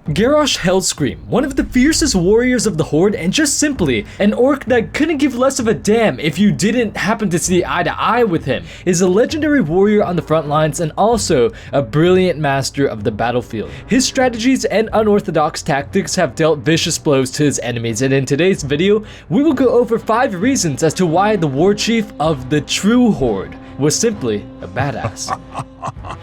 Garrosh Hellscream, one of the fiercest warriors of the Horde and just simply an orc that couldn't give less of a damn if you didn't happen to see eye to eye with him, is a legendary warrior on the front lines and also a brilliant master of the battlefield. His strategies and unorthodox tactics have dealt vicious blows to his enemies, and in today's video, we will go over 5 reasons as to why the war chief of the true Horde was simply a badass.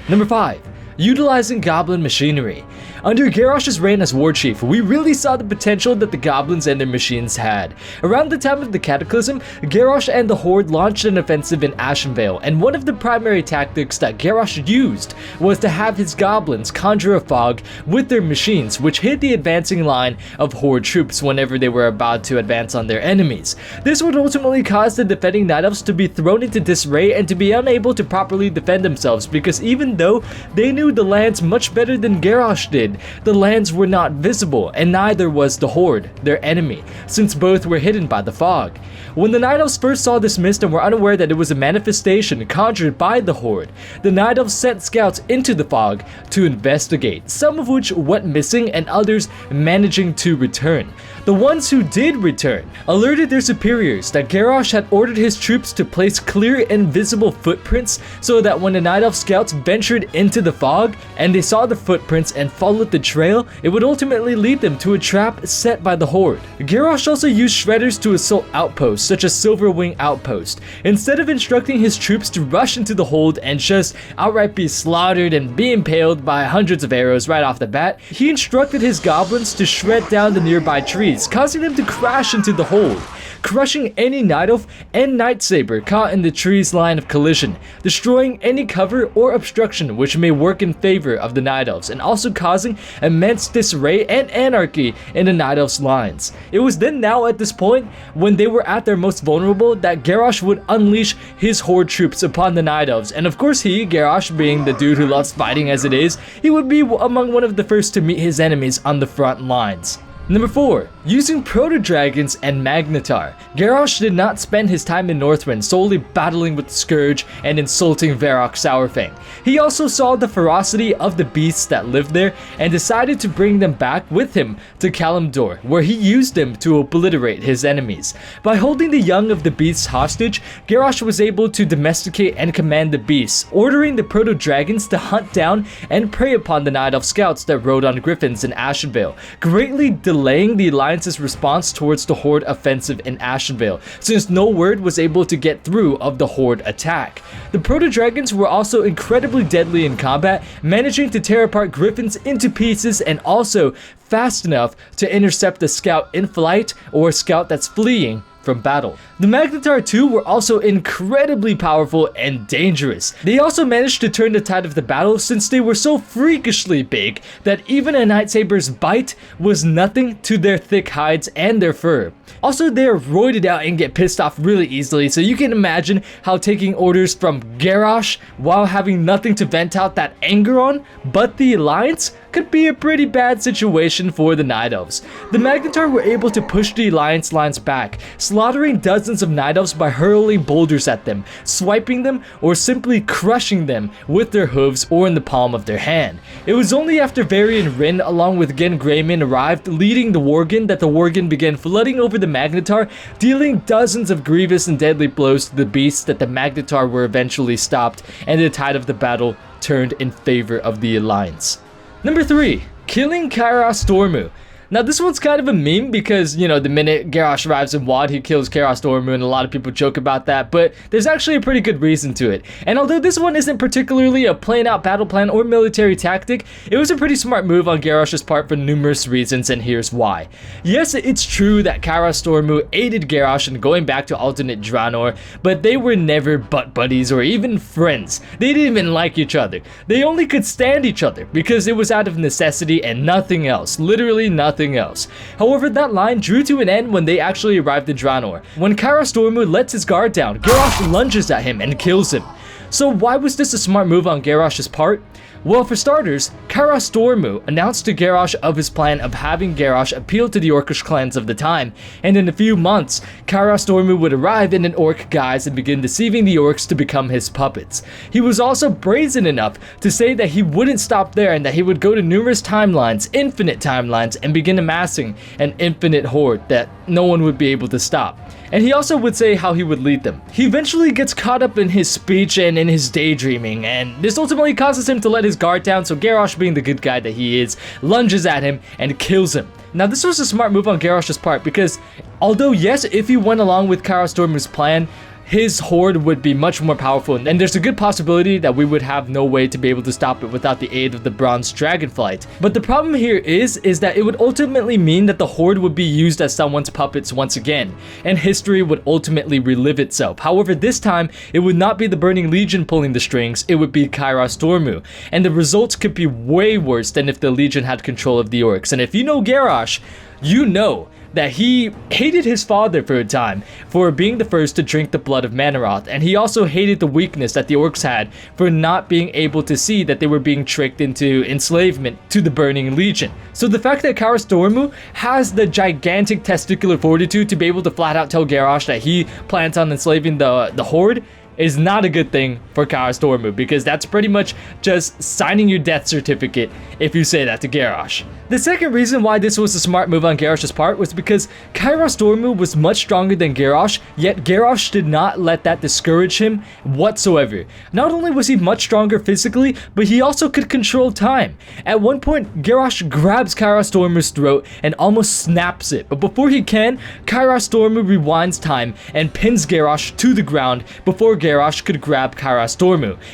Number 5. Utilizing Goblin machinery. Under Garrosh's reign as war chief, we really saw the potential that the goblins and their machines had. Around the time of the Cataclysm, Garrosh and the Horde launched an offensive in Ashenvale, and one of the primary tactics that Garrosh used was to have his goblins conjure a fog with their machines, which hid the advancing line of Horde troops whenever they were about to advance on their enemies. This would ultimately cause the defending Night Elves to be thrown into disarray and to be unable to properly defend themselves, because even though they knew the lands much better than Garrosh did, the lands were not visible, and neither was the Horde, their enemy, since both were hidden by the fog. When the Night Elves first saw this mist and were unaware that it was a manifestation conjured by the Horde, the Night Elves sent scouts into the fog to investigate, some of which went missing and others managing to return. The ones who did return alerted their superiors that Garrosh had ordered his troops to place clear and visible footprints so that when the Night Elf scouts ventured into the fog and they saw the footprints and followed the trail, it would ultimately lead them to a trap set by the Horde. Garrosh also used shredders to assault outposts such as Silverwing Outpost. Instead of instructing his troops to rush into the hold and just outright be slaughtered and be impaled by hundreds of arrows right off the bat, he instructed his goblins to shred down the nearby trees, causing them to crash into the hold, crushing any Night Elf and Night Saber caught in the tree's line of collision, destroying any cover or obstruction which may work in favor of the Night Elves, and also causing immense disarray and anarchy in the Night Elves' lines. It was then now at this point, when they were at their most vulnerable, that Garrosh would unleash his Horde troops upon the Night Elves, and of course he, Garrosh, being the dude who loves fighting as it is, he would be among one of the first to meet his enemies on the front lines. Number 4. Using Proto Dragons and Magnetar. Garrosh did not spend his time in Northrend solely battling with the Scourge and insulting Varrock Sourfang. He also saw the ferocity of the beasts that lived there and decided to bring them back with him to Kalimdor, where he used them to obliterate his enemies. By holding the young of the beasts hostage, Garrosh was able to domesticate and command the beasts, ordering the Proto Dragons to hunt down and prey upon the Night Elf scouts that rode on griffins in Ashenvale, greatly delaying the Alliance's response towards the Horde offensive in Ashenvale, since no word was able to get through of the Horde attack. The Proto Dragons were also incredibly deadly in combat, managing to tear apart griffins into pieces and also fast enough to intercept a scout in flight or a scout that's fleeing from battle. The Magnetar too were also incredibly powerful and dangerous. They also managed to turn the tide of the battle since they were so freakishly big that even a Night Saber's bite was nothing to their thick hides and their fur. Also, they're roided out and get pissed off really easily, so you can imagine how taking orders from Garrosh while having nothing to vent out that anger on but the Alliance could be a pretty bad situation for the Night Elves. The Magnetar were able to push the Alliance lines back, slaughtering dozens of Night Elves by hurling boulders at them, swiping them, or simply crushing them with their hooves or in the palm of their hand. It was only after Varian Rin along with Gen Greyman arrived leading the Worgen that the Worgen began flooding over the Magnetar, dealing dozens of grievous and deadly blows to the beasts that the Magnetar were eventually stopped, and the tide of the battle turned in favor of the Alliance. Number 3. Killing Karas Dormu. Now this one's kind of a meme because, you know, the minute Garrosh arrives in WoD, he kills Karas Dormu, and a lot of people joke about that, but there's actually a pretty good reason to it. And although this one isn't particularly a plain out battle plan or military tactic, it was a pretty smart move on Garrosh's part for numerous reasons, and here's why. Yes, it's true that Karas Dormu aided Garrosh in going back to alternate Draenor, but they were never butt buddies or even friends. They didn't even like each other. They only could stand each other because it was out of necessity and nothing else, literally nothing else. However, that line drew to an end when they actually arrived in Draenor. When Karas Dormu lets his guard down, Garrosh lunges at him and kills him. So why was this a smart move on Garrosh's part? Well, for starters, Garrosh announced to Garrosh of his plan of having Garrosh appeal to the Orcish clans of the time, and in a few months, Garrosh would arrive in an orc guise and begin deceiving the orcs to become his puppets. He was also brazen enough to say that he wouldn't stop there and that he would go to numerous timelines, infinite timelines, and begin amassing an infinite horde that no one would be able to stop. And he also would say how he would lead them. He eventually gets caught up in his speech and in his daydreaming, and this ultimately causes him to let his guard down, so Garrosh, being the good guy that he is, lunges at him and kills him. Now, this was a smart move on Garrosh's part because, although yes, if he went along with Garrosh's plan, his horde would be much more powerful, and there's a good possibility that we would have no way to be able to stop it without the aid of the bronze dragonflight. But the problem here is that it would ultimately mean that the horde would be used as someone's puppets once again, and history would ultimately relive itself. However, this time, it would not be the Burning Legion pulling the strings, it would be Garrosh, and the results could be way worse than if the Legion had control of the orcs. And if you know Garrosh, you know that he hated his father for a time for being the first to drink the blood of Manaroth, and he also hated the weakness that the orcs had for not being able to see that they were being tricked into enslavement to the Burning Legion. So the fact that Garrosh has the gigantic testicular fortitude to be able to flat out tell Garrosh that he plans on enslaving the horde is not a good thing for Garrosh, because that's pretty much just signing your death certificate if you say that to Garrosh. The second reason why this was a smart move on Garrosh's part was because Garrosh was much stronger than Garrosh, yet Garrosh did not let that discourage him whatsoever. Not only was he much stronger physically, but he also could control time. At one point, Garrosh grabs Garrosh's throat and almost snaps it, but before he can, Garrosh rewinds time and pins Garrosh to the ground before Garrosh could grab Garrosh,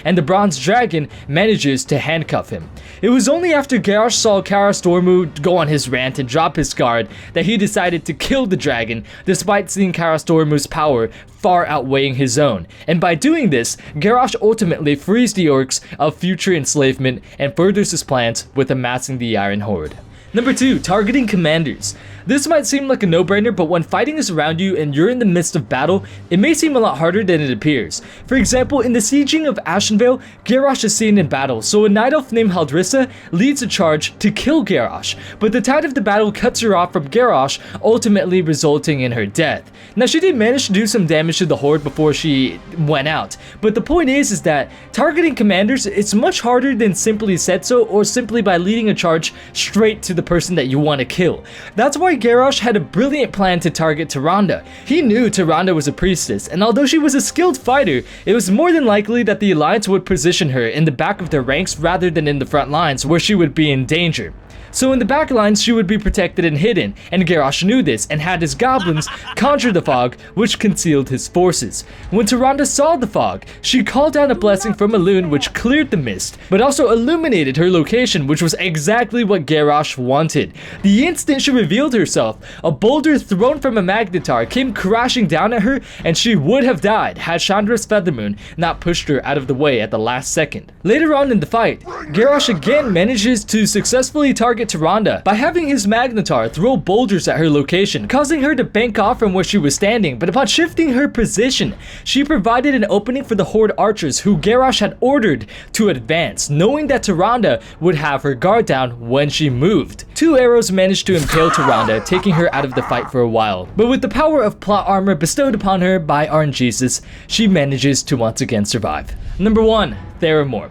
and the bronze dragon manages to handcuff him. It was only after Garrosh saw Garrosh go on his rant and drop his guard that he decided to kill the dragon, despite seeing Garrosh's power far outweighing his own. And by doing this, Garrosh ultimately frees the orcs of future enslavement and furthers his plans with amassing the Iron Horde. Number 2, targeting commanders. This might seem like a no-brainer, but when fighting is around you and you're in the midst of battle, it may seem a lot harder than it appears. For example, in the sieging of Ashenvale, Garrosh is seen in battle, so a night elf named Haldrissa leads a charge to kill Garrosh, but the tide of the battle cuts her off from Garrosh, ultimately resulting in her death. Now, she did manage to do some damage to the horde before she went out, but the point is that targeting commanders, it's much harder than simply said so or simply by leading a charge straight to the person that you want to kill. That's why Garrosh had a brilliant plan to target Tyrande. He knew Tyrande was a priestess, and although she was a skilled fighter, it was more than likely that the Alliance would position her in the back of their ranks rather than in the front lines where she would be in danger. So in the back lines, she would be protected and hidden, and Garrosh knew this and had his goblins conjure the fog, which concealed his forces. When Tyrande saw the fog, she called down a blessing from Elune, which cleared the mist, but also illuminated her location, which was exactly what Garrosh wanted. The instant she revealed herself, a boulder thrown from a Magnetar came crashing down at her, and she would have died had Chandra's Feathermoon not pushed her out of the way at the last second. Later on in the fight, Garrosh again manages to successfully target Tyrande by having his Magnetar throw boulders at her location, causing her to bank off from where she was standing, but upon shifting her position, she provided an opening for the Horde archers who Garrosh had ordered to advance, knowing that Tyrande would have her guard down when she moved. 2 arrows managed to impale Tyrande, taking her out of the fight for a while, but with the power of plot armor bestowed upon her by RNGesus, she manages to once again survive. Number 1, Theramore.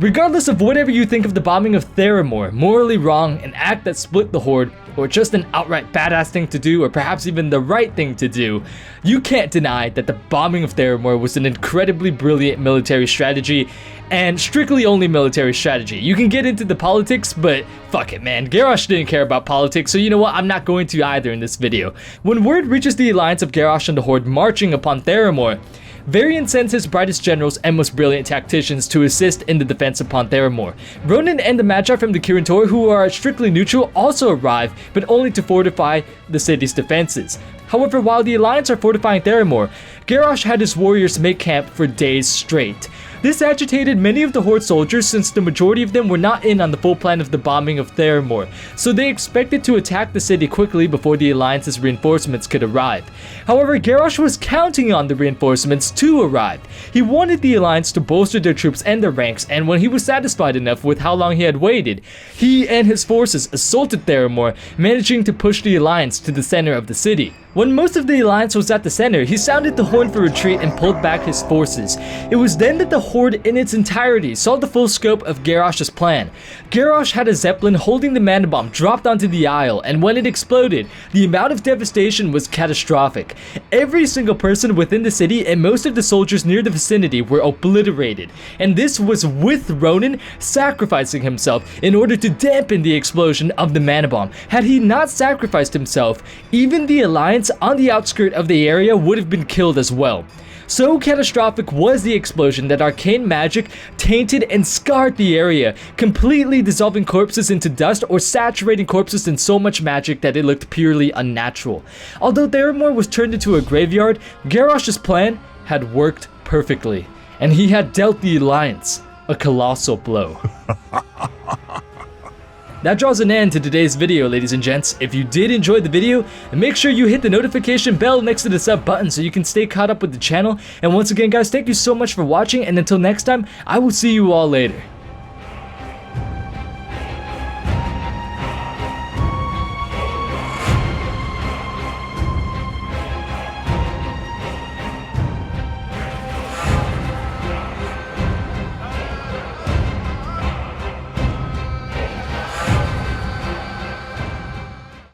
Regardless of whatever you think of the bombing of Theramore, morally wrong, an act that split the Horde, or just an outright badass thing to do, or perhaps even the right thing to do, you can't deny that the bombing of Theramore was an incredibly brilliant military strategy, and strictly only military strategy. You can get into the politics, but fuck it, man. Garrosh didn't care about politics, so you know what? I'm not going to either in this video. When word reaches the alliance of Garrosh and the Horde marching upon Theramore, Varian sends his brightest generals and most brilliant tacticians to assist in the defense upon Theramore. Ronan and the Magi from the Kirin Tor, who are strictly neutral, also arrive, but only to fortify the city's defenses. However, while the Alliance are fortifying Theramore, Garrosh had his warriors make camp for days straight. This agitated many of the Horde soldiers since the majority of them were not in on the full plan of the bombing of Theramore, so they expected to attack the city quickly before the Alliance's reinforcements could arrive. However, Garrosh was counting on the reinforcements to arrive. He wanted the Alliance to bolster their troops and their ranks, and when he was satisfied enough with how long he had waited, he and his forces assaulted Theramore, managing to push the Alliance to the center of the city. When most of the Alliance was at the center, he sounded the horn for retreat and pulled back his forces. It was then that the Horde in its entirety saw the full scope of Garrosh's plan. Garrosh had a Zeppelin holding the mana bomb dropped onto the Isle, and when it exploded, the amount of devastation was catastrophic. Every single person within the city and most of the soldiers near the vicinity were obliterated, and this was with Ronan sacrificing himself in order to dampen the explosion of the mana bomb. Had he not sacrificed himself, even the Alliance on the outskirts of the area would have been killed as well. So catastrophic was the explosion that arcane magic tainted and scarred the area, completely dissolving corpses into dust or saturating corpses in so much magic that it looked purely unnatural. Although Theramore was turned into a graveyard, Garrosh's plan had worked perfectly, and he had dealt the Alliance a colossal blow. That draws an end to today's video, ladies and gents. If you did enjoy the video, make sure you hit the notification bell next to the sub button so you can stay caught up with the channel. And once again, guys, thank you so much for watching, and until next time, I will see you all later.